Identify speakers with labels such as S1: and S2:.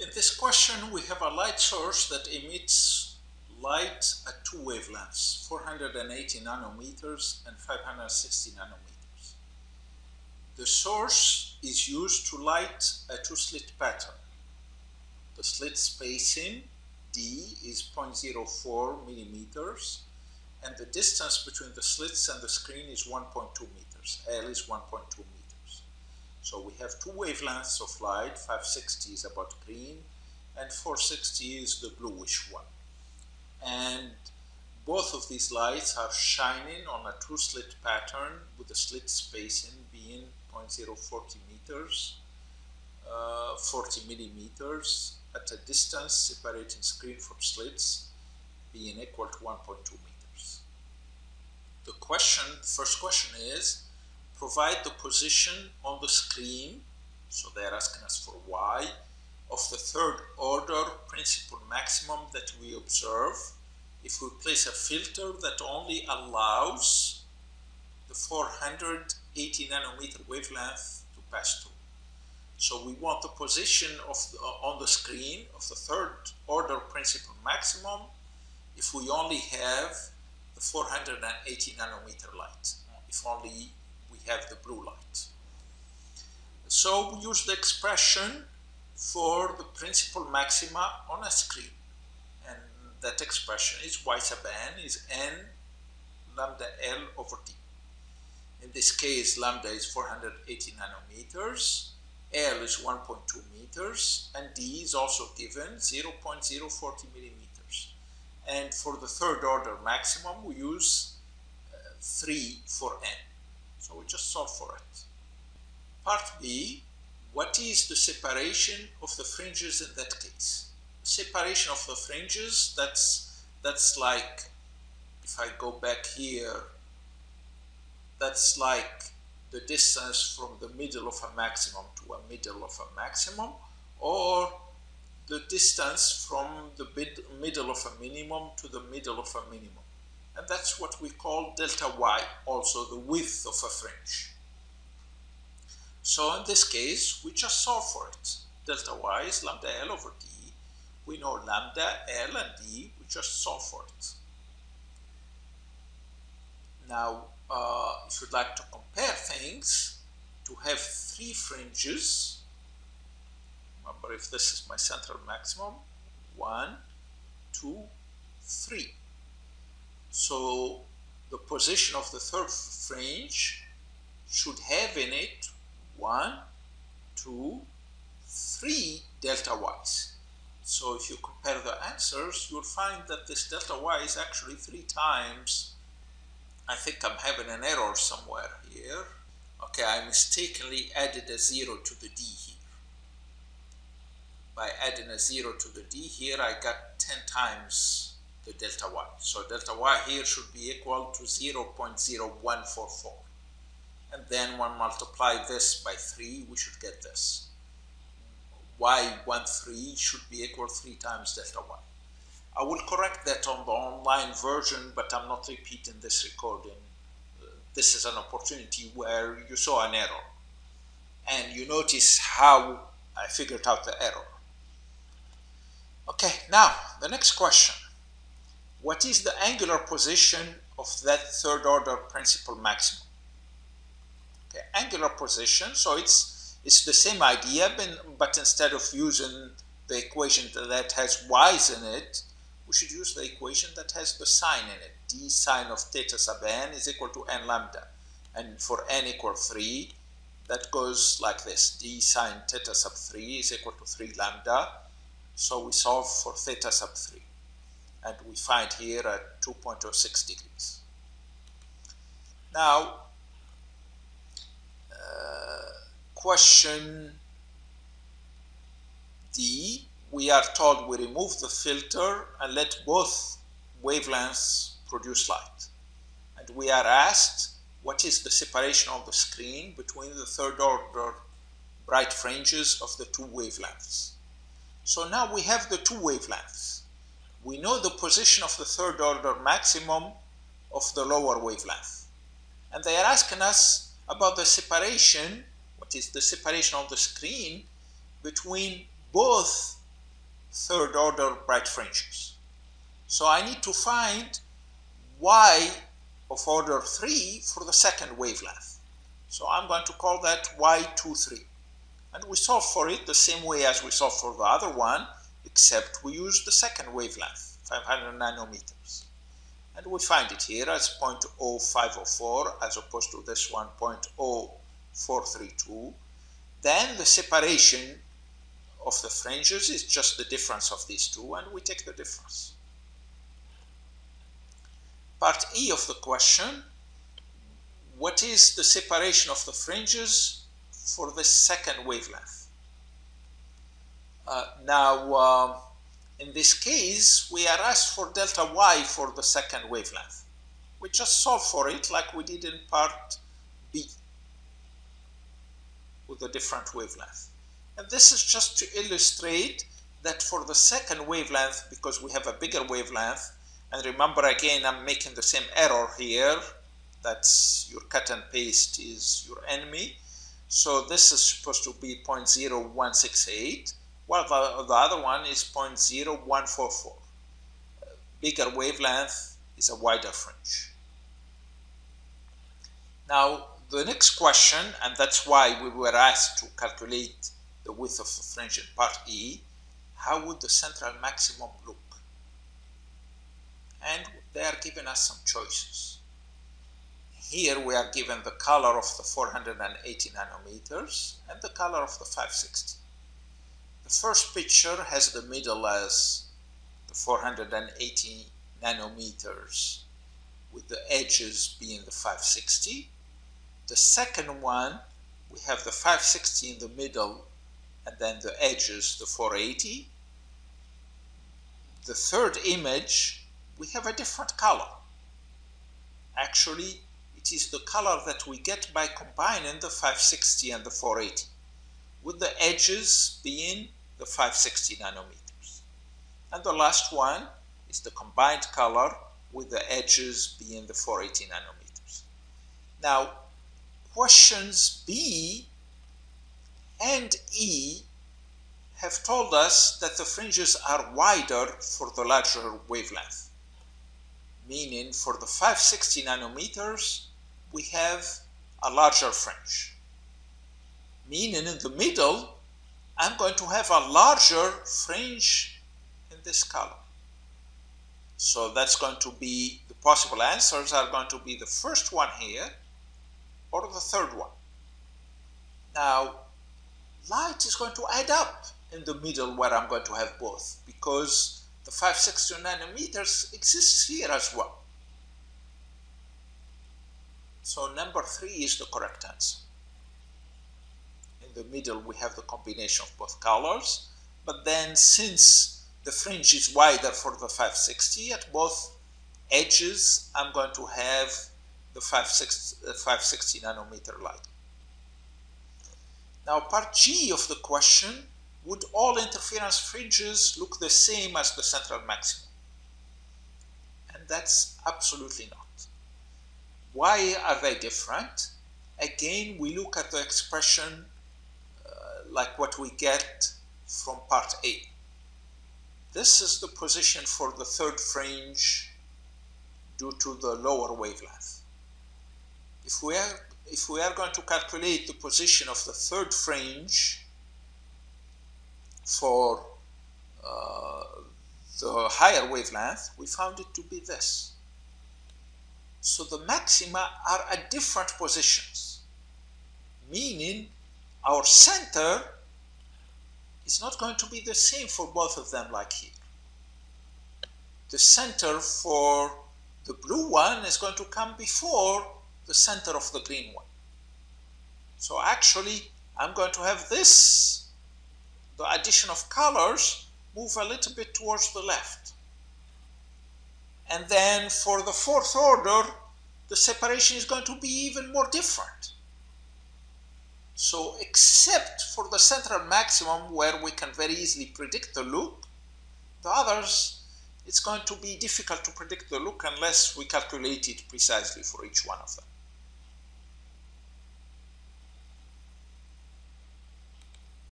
S1: In this question, we have a light source that emits light at two wavelengths, 480 nanometers and 560 nanometers. The source is used to light a two-slit pattern. The slit spacing, D, is 0.04 millimeters, and the distance between the slits and the screen is 1.2 meters. L is 1.2 meters. So we have two wavelengths of light, 560 is about green, and 460 is the bluish one. And both of these lights are shining on a two-slit pattern with the slit spacing being 0.040 meters, 40 millimeters, at a distance separating screen from slits being equal to 1.2 meters. The first question is, provide the position on the screen, so they're asking us for Y, of the third order principal maximum that we observe if we place a filter that only allows the 480 nanometer wavelength to pass through. So we want the position of on the screen of the third order principal maximum if we only have the 480 nanometer light, if only we have the blue light. So we use the expression for the principal maxima on a screen, and that expression is Y sub n is n lambda L over D. In this case, lambda is 480 nanometers, L is 1.2 meters, and D is also given 0.040 millimeters. And for the third order maximum, we use 3 for n. So we just solve for it. Part B, what is the separation of the fringes in that case? The separation of the fringes, that's like, if I go back here, that's like the distance from the middle of a maximum to a middle of a maximum, or the distance from the middle of a minimum to the middle of a minimum. And that's what we call delta Y, also the width of a fringe. So in this case, we just solve for it. Delta Y is lambda L over D. We know lambda, L, and D. We just solve for it. Now, if you'd like to compare things, to have three fringes, remember if this is my central maximum, 1, 2, 3. So the position of the third fringe should have in it 1, 2, 3 delta Y's. So if you compare the answers, you'll find that this delta Y is actually 3 times. I think I'm having an error somewhere here. Okay, I mistakenly added a 0 to the D here. By adding a 0 to the D here, I got 10 times the delta Y. So delta Y here should be equal to 0.0144. And then when multiply this by 3, we should get this. Y13 should be equal to 3 times delta Y. I will correct that on the online version, but I'm not repeating this recording. This is an opportunity where you saw an error. And you notice how I figured out the error. Okay, now the next question. What is the angular position of that third order principal maximum? Okay, angular position, so it's the same idea, but instead of using the equation that has y's in it, we should use the equation that has the sign in it. D sine of theta sub n is equal to n lambda. And for n equal 3, that goes like this. D sine theta sub 3 is equal to 3 lambda. So we solve for theta sub 3. And we find here at 2.06 degrees. Now, question D, we are told we remove the filter and let both wavelengths produce light. And we are asked, what is the separation on the screen between the third order bright fringes of the two wavelengths? So now we have the two wavelengths. We know the position of the third order maximum of the lower wavelength. And they are asking us about the separation, what is the separation on the screen between both third order bright fringes. So I need to find y of order 3 for the second wavelength. So I'm going to call that y23. And we solve for it the same way as we solved for the other one, except we use the second wavelength, 500 nanometers. And we find it here as 0.0504 as opposed to this one, 0.0432. Then the separation of the fringes is just the difference of these two, and we take the difference. Part E of the question, what is the separation of the fringes for the second wavelength? In this case, we are asked for delta y for the second wavelength. We just solve for it like we did in part B with a different wavelength. And this is just to illustrate that for the second wavelength, because we have a bigger wavelength, and remember again, I'm making the same error here, that's your cut and paste is your enemy. So this is supposed to be 0.0168, while the other one is 0.0144. Bigger wavelength is a wider fringe. Now, the next question, and that's why we were asked to calculate the width of the fringe in part E, how would the central maximum look? And they are giving us some choices. Here we are given the color of the 480 nanometers and the color of the 560. The first picture has the middle as the 480 nanometers with the edges being the 560. The second one, we have the 560 in the middle and then the edges, the 480. The third image, we have a different color. Actually, it is the color that we get by combining the 560 and the 480, with the edges being the 560 nanometers. And the last one is the combined color with the edges being the 480 nanometers. Now, questions B and E have told us that the fringes are wider for the larger wavelength, meaning for the 560 nanometers, we have a larger fringe. Meaning in the middle, I'm going to have a larger fringe in this color. So that's going to be, the possible answers are going to be the first one here or the third one. Now, light is going to add up in the middle where I'm going to have both, because the 560 nanometers exists here as well. So number 3 is the correct answer. In the middle we have the combination of both colors, but then since the fringe is wider for the 560, at both edges I'm going to have the 560 nanometer light. Now part G of the question, would all interference fringes look the same as the central maximum? And that's absolutely not. Why are they different? Again, we look at the expression like what we get from part A. This is the position for the third fringe due to the lower wavelength. If we are going to calculate the position of the third fringe for the higher wavelength, we found it to be this. So the maxima are at different positions, meaning our center is not going to be the same for both of them like here. The center for the blue one is going to come before the center of the green one. So actually, I'm going to have this, the addition of colors, move a little bit towards the left. And then for the fourth order, the separation is going to be even more different. So except for the central maximum where we can very easily predict the look, the others, it's going to be difficult to predict the look unless we calculate it precisely for each one of them.